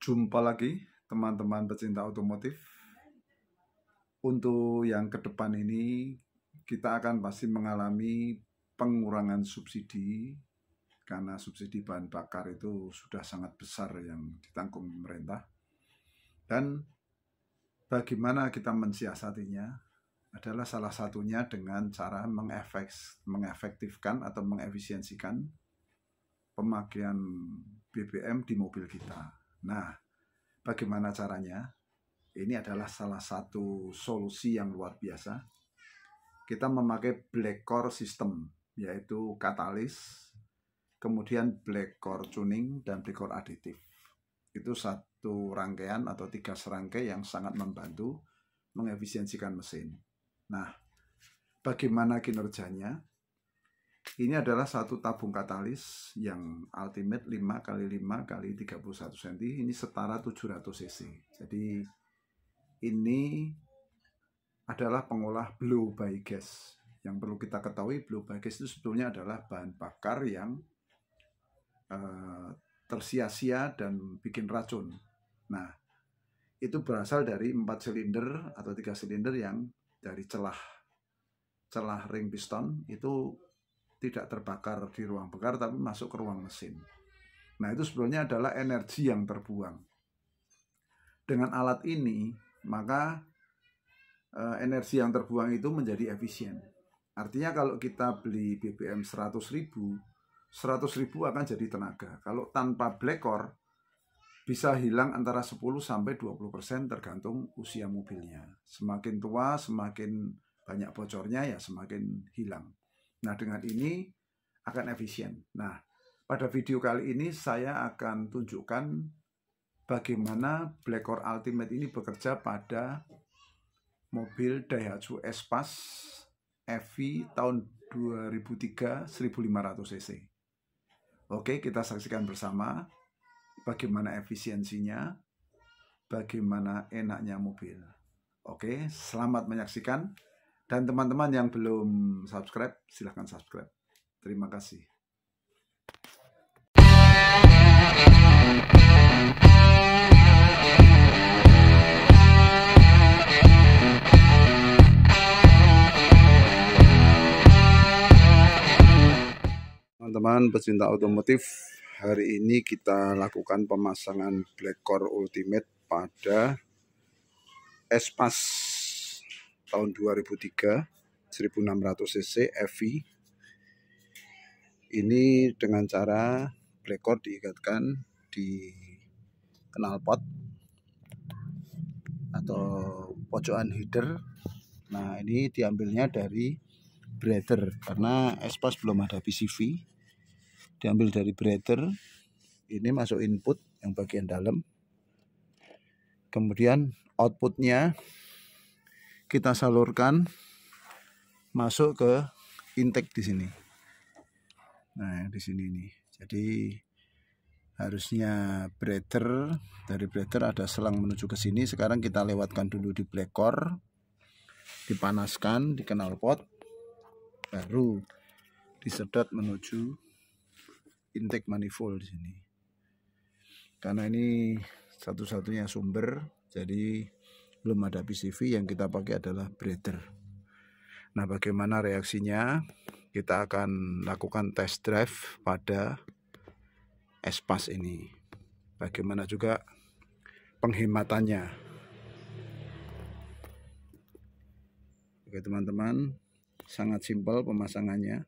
Jumpa lagi teman-teman pecinta otomotif. Untuk yang ke depan ini kita akan pasti mengalami pengurangan subsidi karena subsidi bahan bakar itu sudah sangat besar yang ditanggung pemerintah. Dan bagaimana kita mensiasatinya adalah salah satunya dengan cara mengefektifkan atau mengefisiensikan pemakaian BBM di mobil kita. Nah, bagaimana caranya? Ini adalah salah satu solusi yang luar biasa. Kita memakai black core system, yaitu katalis, kemudian black core tuning, dan black core aditif. Itu satu rangkaian atau 3 serangkai yang sangat membantu mengefisiensikan mesin. Nah, bagaimana kinerjanya? Ini adalah satu tabung katalis yang ultimate 5x5x31 cm. Ini setara 700 cc. Jadi ini adalah pengolah blow by gas. Yang perlu kita ketahui, blow by gas itu sebetulnya adalah bahan bakar yang tersia-sia dan bikin racun. Nah, itu berasal dari 4 silinder atau 3 silinder yang dari celah ring piston itu tidak terbakar di ruang bakar tapi masuk ke ruang mesin. Nah, itu sebetulnya adalah energi yang terbuang. Dengan alat ini, maka energi yang terbuang itu menjadi efisien. Artinya kalau kita beli BBM 100.000 akan jadi tenaga. Kalau tanpa black core bisa hilang antara 10-20% tergantung usia mobilnya. Semakin tua, semakin banyak bocornya, ya semakin hilang. Nah, dengan ini akan efisien. Nah, pada video kali ini saya akan tunjukkan bagaimana Black Core Ultimate ini bekerja pada mobil Daihatsu Espace EV tahun 2003 1500 cc. Oke, kita saksikan bersama bagaimana efisiensinya, bagaimana enaknya mobil. Oke, selamat menyaksikan. Dan teman-teman yang belum subscribe, silahkan subscribe. Terima kasih. Teman-teman pecinta otomotif, hari ini kita lakukan pemasangan Black Core Ultimate pada Espace tahun 2003 1600 cc EV. Ini dengan cara black core diikatkan di knalpot atau pojokan header. Nah, ini diambilnya dari breather karena Espace belum ada PCV. Diambil dari breather. Ini masuk input yang bagian dalam. Kemudian outputnya kita salurkan masuk ke intake di sini. Nah, di sini nih. Jadi harusnya breather, dari breather ada selang menuju ke sini. Sekarang kita lewatkan dulu di black core, dipanaskan di knalpot, baru disedot menuju intake manifold di sini. Karena ini satu-satunya sumber, jadi belum ada PCV, yang kita pakai adalah breather. Nah, bagaimana reaksinya? Kita akan lakukan test drive pada Espace ini. Bagaimana juga penghematannya. Oke teman-teman, sangat simpel pemasangannya.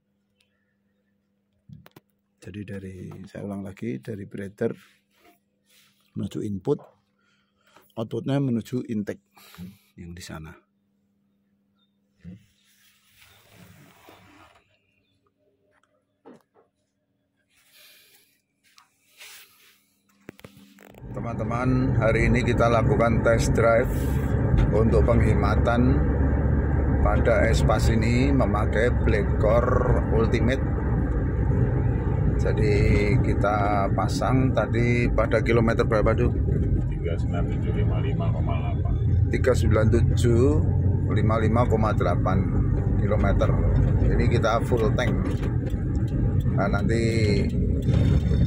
Jadi saya ulang lagi, dari breather menuju input, outputnya menuju intake yang di sana. Teman-teman, hari ini kita lakukan test drive untuk penghematan pada Espace ini memakai Black Core Ultimate. Jadi kita pasang tadi pada kilometer berapa tuh? 39755,8. 39755,8 km. Ini kita full tank. Nah, nanti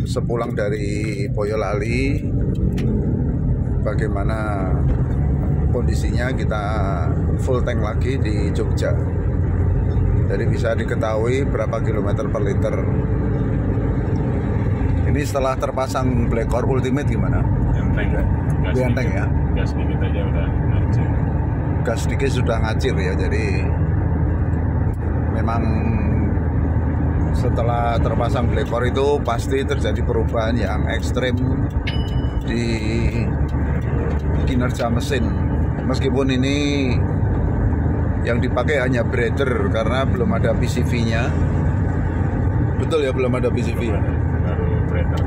sepulang dari Boyolali bagaimana kondisinya kita full tank lagi di Jogja. Jadi bisa diketahui berapa kilometer per liter. Ini setelah terpasang Blackcore Ultimate gimana? Enteng ya? Gas sedikit aja udah ngacir. Gas sedikit sudah ngacir ya, jadi memang setelah terpasang Blackcore itu pasti terjadi perubahan yang ekstrim di kinerja mesin. Meskipun ini yang dipakai hanya breather karena belum ada PCV-nya. Betul ya, belum ada PCV. Baru breather.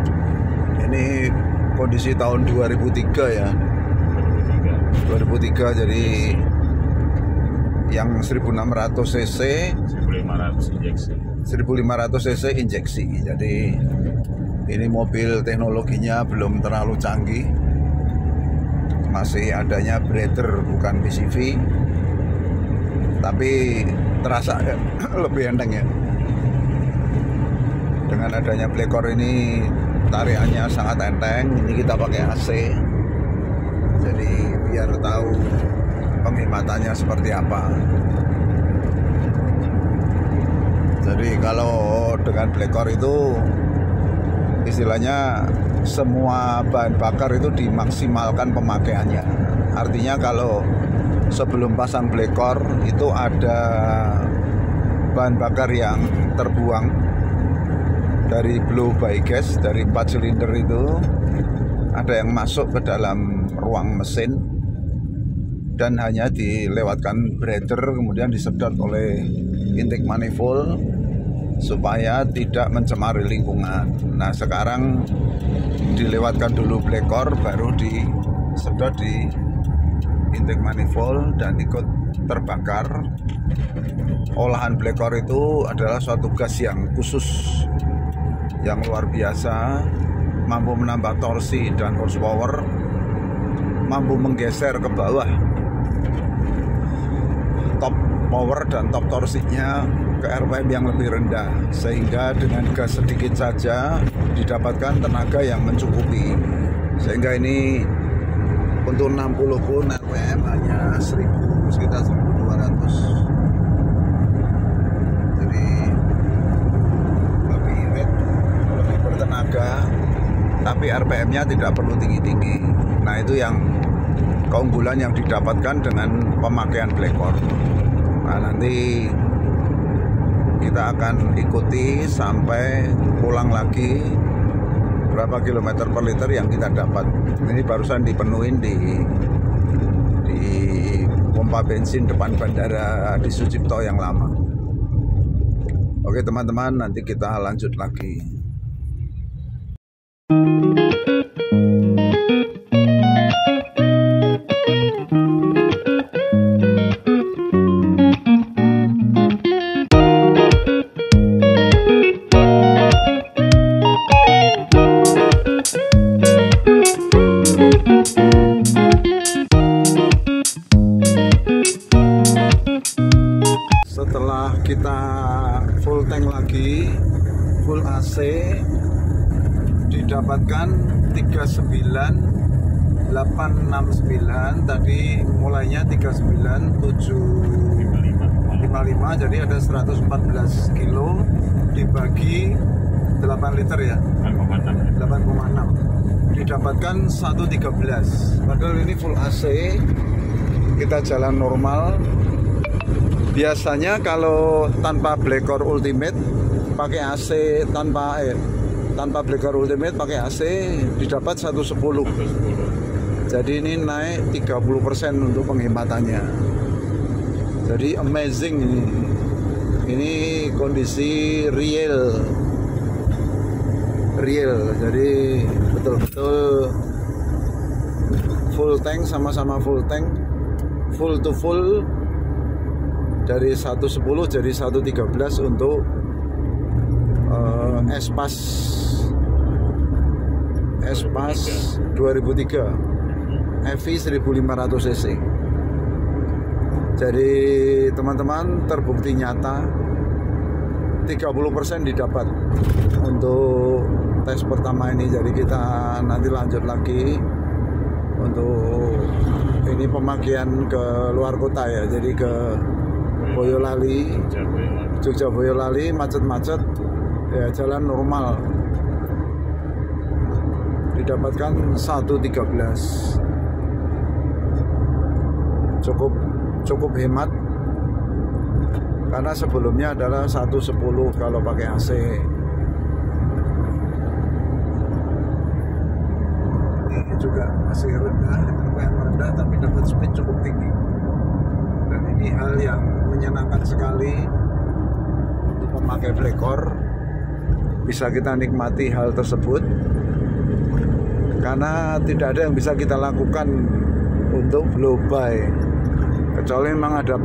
Ini kondisi tahun 2003 ya. 2003 jadi yang 1600 cc 1500 injeksi. 1500 cc injeksi. Jadi ini mobil teknologinya belum terlalu canggih. Masih adanya breather bukan PCV. Tapi terasa ya, lebih enteng ya. Dengan adanya Blackcore ini tariannya sangat enteng. Ini kita pakai AC. Jadi biar tahu penghematannya seperti apa. Jadi kalau dengan Blackcore itu istilahnya semua bahan bakar itu dimaksimalkan pemakaiannya. Artinya kalau sebelum pasang Blackcore itu ada bahan bakar yang terbuang dari blow by gas dari 4 silinder itu, ada yang masuk ke dalam ruang mesin dan hanya dilewatkan breather kemudian disedot oleh intake manifold supaya tidak mencemari lingkungan. Nah sekarang dilewatkan dulu Blackcore baru disedot di intake manifold dan ikut terbakar. Olahan Blackcore itu adalah suatu gas yang khusus, yang luar biasa, mampu menambah torsi dan horsepower, mampu menggeser ke bawah top power dan top torsinya ke RPM yang lebih rendah, sehingga dengan gas sedikit saja didapatkan tenaga yang mencukupi. Sehingga ini untuk 60 pun RPM hanya 1000, sekitar 1200. Jadi lebih irit, lebih bertenaga, tapi RPM-nya tidak perlu tinggi-tinggi. Nah itu yang keunggulan yang didapatkan dengan pemakaian Blackcore. Nah nanti kita akan ikuti sampai pulang lagi berapa kilometer per liter yang kita dapat. Ini barusan dipenuhin di pompa bensin depan bandara di Sucipto yang lama. Oke teman-teman, nanti kita lanjut lagi. Setelah kita full tank lagi, full AC, didapatkan 39.869. Tadi mulainya 39.755, jadi ada 114 kilo dibagi 8 liter ya, 8,6 didapatkan 113. Padahal ini full AC, kita jalan normal. Biasanya kalau tanpa Blackcore Ultimate pakai AC, tanpa Blackcore Ultimate pakai AC didapat 110. Jadi ini naik 30% untuk penghematannya. Jadi amazing ini. Ini kondisi real. Jadi betul-betul full tank, sama-sama full tank, full to full. Dari 110 jadi 113 untuk Espas 2003 EV 1500 cc. Jadi teman-teman, terbukti nyata 30% didapat untuk tes pertama ini. Jadi kita nanti lanjut lagi untuk ini pemakaian ke luar kota ya, jadi ke Boyolali, Jogja Boyolali, macet-macet ya, jalan normal didapatkan 1.13, cukup hemat karena sebelumnya adalah 1.10 kalau pakai AC. Ini juga masih rendah, lumayan rendah, tapi dapat speed cukup tinggi. Dan ini hal yang menyenangkan sekali untuk memakai Blackcore. Bisa kita nikmati hal tersebut karena tidak ada yang bisa kita lakukan untuk blow by, kecuali memang ada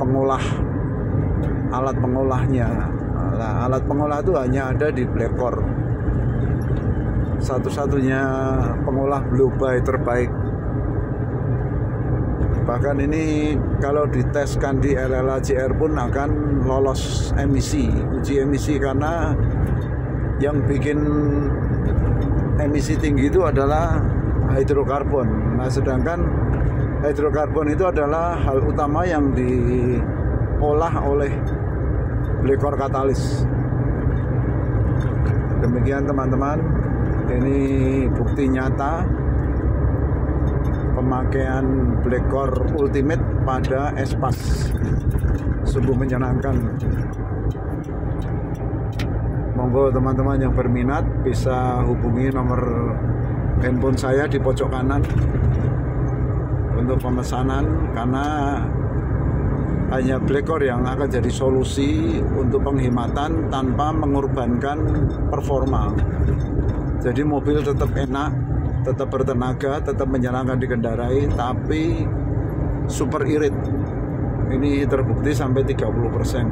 alat pengolahnya. Nah, alat pengolah itu hanya ada di Blackcore, satu-satunya pengolah blow by terbaik. Bahkan ini kalau diteskan di LLA JR pun akan lolos uji emisi, karena yang bikin emisi tinggi itu adalah hidrokarbon. Nah, sedangkan hidrokarbon itu adalah hal utama yang diolah oleh Blackcore katalis. Demikian teman-teman, ini bukti nyata pemakaian Blackcore Ultimate pada Espas. Sungguh menyenangkan. Monggo teman-teman yang berminat bisa hubungi nomor handphone saya di pojok kanan untuk pemesanan, karena hanya Blackcore yang akan jadi solusi untuk penghematan tanpa mengorbankan performa. Jadi mobil tetap enak, tetap bertenaga, tetap menyenangkan dikendarai, tapi super irit. Ini terbukti sampai 30%.